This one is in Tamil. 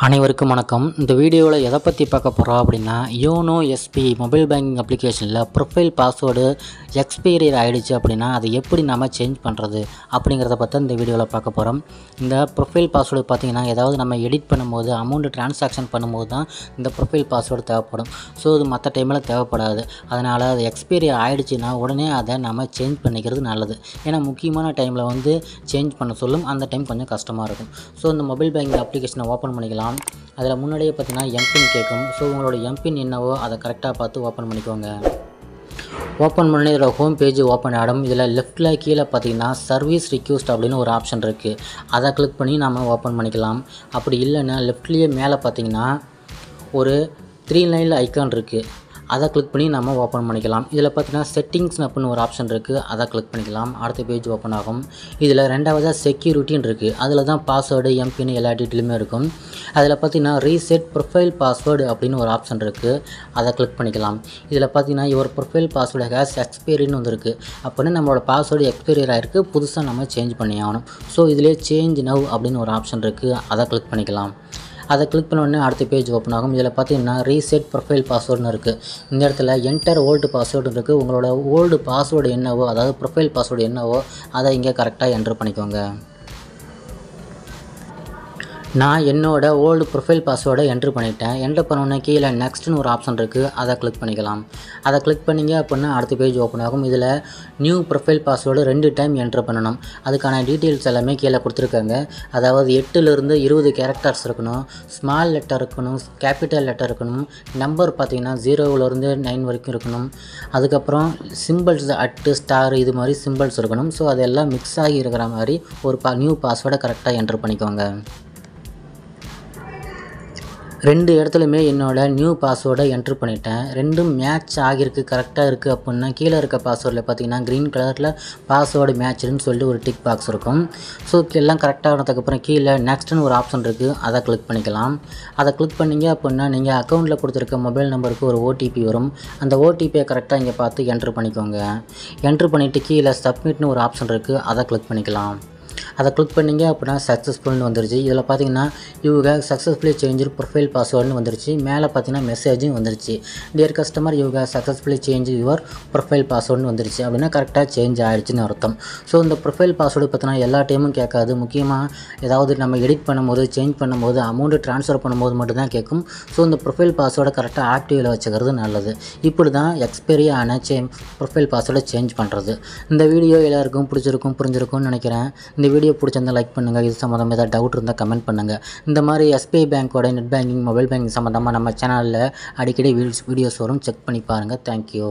அனைவருக்கும் வணக்கம். இந்த வீடியோவில் எதை பற்றி பார்க்க போகிறோம் அப்படின்னா, யோனோ எஸ்பிஐ மொபைல் பேங்கிங் அப்ளிகேஷனில் ப்ரொஃபைல் பாஸ்வேர்டு எக்ஸ்பைரி ஆகிடுச்சு அப்படின்னா அதை எப்படி நம்ம சேஞ்ச் பண்ணுறது அப்படிங்கிறத பற்றி இந்த வீடியோவில் பார்க்க போகிறோம். இந்த ப்ரொஃபைல் பாஸ்வேர்டு பார்த்திங்கன்னா ஏதாவது நம்ம எடிட் பண்ணும்போது அமௌண்ட் ட்ரான்சாக்ஷன் பண்ணும்போது தான் இந்த ப்ரொஃபைல் பாஸ்வேர்டு தேவைப்படும். ஸோ இது மற்ற டைமில் தேவைப்படாது. அதனால் அது எக்ஸ்பைரி ஆகிடுச்சுன்னா உடனே அதை நம்ம சேஞ்ச் பண்ணிக்கிறது நல்லது. ஏன்னா முக்கியமான டைமில் சேஞ்ச் பண்ண சொல்லும். அந்த டைம் கொஞ்சம் கஷ்டமாக இருக்கும். ஸோ இந்த மொபைல் பேங்கிங் அப்ளிகேஷனை ஓப்பன் பண்ணிக்கலாம். அதில் முன்னாடியே பார்த்தீங்கன்னா எம்பின் கேட்கும். ஸோ உங்களோட எம்பின் என்னவோ அதை கரெக்டாக பார்த்து ஓப்பன் பண்ணிக்கோங்க. ஓப்பன் பண்ணி இதில் ஹோம் பேஜ் ஓப்பன் ஆகிடும். இதில் லெஃப்ட்டில் கீழே பார்த்தீங்கன்னா சர்வீஸ் ரிக்வெஸ்ட் அப்படின்னு ஒரு ஆப்ஷன் இருக்குது. அதை கிளிக் பண்ணி நம்ம ஓப்பன் பண்ணிக்கலாம். அப்படி இல்லைன்னா லெஃப்ட்லேயே மேலே பார்த்தீங்கன்னா ஒரு 3 லைனில் ஐக்கான் இருக்குது. அதை கிளிக் பண்ணி நம்ம ஓப்பன் பண்ணிக்கலாம். இதில் பார்த்தீங்கன்னா செட்டிங்ஸ் அப்படின்னு ஒரு ஆப்ஷன் இருக்குது. அதை கிளிக் பண்ணிக்கலாம். அடுத்த பேஜ் ஓப்பன் ஆகும். இதில் ரெண்டாவதாக செக்யூரிட்டின்னு இருக்குது. அதில் தான் பாஸ்வேர்டு எம்பின் எல்லா டீட்டெயிலுமே இருக்கும். அதில் பார்த்தீங்கன்னா ரீசெட் ப்ரொஃபைல் பாஸ்வேர்டு அப்படின்னு ஒரு ஆப்ஷன் இருக்குது. அதை கிளிக் பண்ணிக்கலாம். இதில் பார்த்தீங்கன்னா ஒரு ப்ரொஃபைல் பாஸ்வேர்டு ஹேஸ் எக்ஸ்பைரின்னு வந்துருக்கு. அப்படின்னு நம்மளோட பாஸ்வேர்டு எக்ஸ்பைரி ஆகிருக்கு. புதுசாக நம்ம சேஞ்ச் பண்ணி ஆகணும். ஸோ இதிலே சேஞ்ச் நவ் அப்படின்னு ஒரு ஆப்ஷன் இருக்குது. அதை கிளிக் பண்ணிக்கலாம். அதை கிளிக் பண்ண உடனே அடுத்த பேஜ் ஓப்பன் ஆகும். இதில் பார்த்தீங்கன்னா ரீசெட் ப்ரொஃபைல் பாஸ்வேர்டுன்னு இருக்குது. இந்த இடத்துல என்டர் ஓல்டு பாஸ்வேர்டு இருக்குது. உங்களோட ஓல்டு பாஸ்வேர்டு என்னவோ, அதாவது ப்ரொஃபைல் பாஸ்வேர்டு என்னவோ அதை இங்கே கரெக்டாக என்ட்ரு பண்ணிக்கோங்க. நான் என்னோட ஓல்டு ப்ரொஃபைல் பாஸ்வேர்டை என்ட்ரு பண்ணிட்டேன். என்ட்ரு பண்ணோன்னே கீழே நெக்ஸ்ட்னு ஒரு ஆப்ஷன் இருக்குது. அதை கிளிக் பண்ணிக்கலாம். அதை கிளிக் பண்ணிங்க அப்படின்னா அடுத்த பேஜ் ஓப்பன் ஆகும். இதில் new profile password 2 time enter பண்ணணும். அதுக்கான டீட்டெயில்ஸ் எல்லாமே கீழே கொடுத்துருக்காங்க. அதாவது 8லேருந்து 20 கேரக்டர்ஸ் இருக்கணும். ஸ்மால் லெட்டர் இருக்கணும். கேபிட்டல் லெட்டர் இருக்கணும். நம்பர் பார்த்திங்கன்னா 0லேருந்து 9 வரைக்கும் இருக்கணும். அதுக்கப்புறம் சிம்பிள்ஸ் *, இது மாதிரி சிம்பிள்ஸ் இருக்கணும். ஸோ அதெல்லாம் மிக்ஸ் ஆகி இருக்கிற மாதிரி ஒரு நியூ பாஸ்வேர்டை கரெக்டாக என்ட்ரு பண்ணிக்கோங்க. 2 இடத்துலையுமே என்னோடய நியூ பாஸ்வேர்டை என்ட்ரு பண்ணிட்டேன். 2ம் மேட்ச் ஆகியிருக்கு, கரெக்டாக இருக்குது அப்படின்னா கீழே இருக்க பாஸ்வேர்டில் பார்த்தீங்கன்னா க்ரீன் கலரில் பாஸ்வேர்டு மேட்ச்னு சொல்லிட்டு ஒரு டிக் பாக்ஸ் இருக்கும். ஸோ எல்லாம் கரெக்டாக ஆனதுக்கப்புறம் கீழே நெக்ஸ்ட்னு ஒரு ஆப்ஷன் இருக்குது. அதை கிளிக் பண்ணிக்கலாம். அதை கிளிக் பண்ணிங்க அப்படின்னா நீங்கள் அக்கௌண்ட்டில் கொடுத்துருக்க மொபைல் நம்பருக்கு ஒரு ஓடிபி வரும். அந்த ஓடிபியை கரெக்டாக இங்கே பார்த்து என்ட்ரு பண்ணிக்கோங்க. என்ட்ரு பண்ணிவிட்டு கீழே சப்மிட்னு ஒரு ஆப்ஷன் இருக்குது. அதை கிளிக் பண்ணிக்கலாம். அதை கிளிக் பண்ணிங்க அப்படின்னா சக்ஸஸ்ஃபுல்னு வந்துருச்சு. இதில் பார்த்தீங்கன்னா யூ சக்ஸஸ்ஃபுல்லி சேஞ்ச் ப்ரொஃபைல் பாஸ்வேர்டுன்னு வந்துருச்சு. மேலே பார்த்தீங்கன்னா மெசேஜும் வந்துருச்சு. Dear customer you successfully change your profile பாஸ்வேர்டுன்னு வந்துருச்சு. அப்படின்னா கரெக்டாக சேஞ்ச் ஆகிடுச்சுன்னு அர்த்தம். ஸோ இந்த ப்ரொஃபைல் பாஸ்வேர்டு பார்த்தீங்கன்னா எல்லா டைமும் கேட்காது. முக்கியமாக ஏதாவது நம்ம எடிட் பண்ணும்போது, சேஞ்ச் பண்ணும்போது, அமௌண்ட்டு ட்ரான்ஸ்ஃபர் பண்ணும்போது மட்டும்தான் கேட்கும். ஸோ இந்த ப்ரொஃபைல் பாஸ்வேர்டை கரெக்டாக ஆக்டிவில் வச்சுக்கிறது நல்லது. இப்படி தான் எக்ஸ்பைரி ஆன ப்ரொஃபைல் பாஸ்வேர்டை சேஞ்ச் பண்ணுறது. இந்த வீடியோ எல்லாருக்கும் பிடிச்சிருக்கும், புரிஞ்சிருக்கும்னு நினைக்கிறேன். இந்த வீடியோ பிடிச்சிருந்தா லைக் பண்ணுங்கள். இது சம்மந்தமாக ஏதாவது டவுட் இருந்தால் கமெண்ட் பண்ணுங்கள். இந்த மாதிரி எஸ்பிஐ பேங்க்கோட நெட் பேங்கிங், மொபைல் பேங்கிங் சம்மந்தமாக நம்ம சேனலில் அடிக்கடி வீடியோஸ் வரும். செக் பண்ணி பாருங்கள். தேங்க்யூ.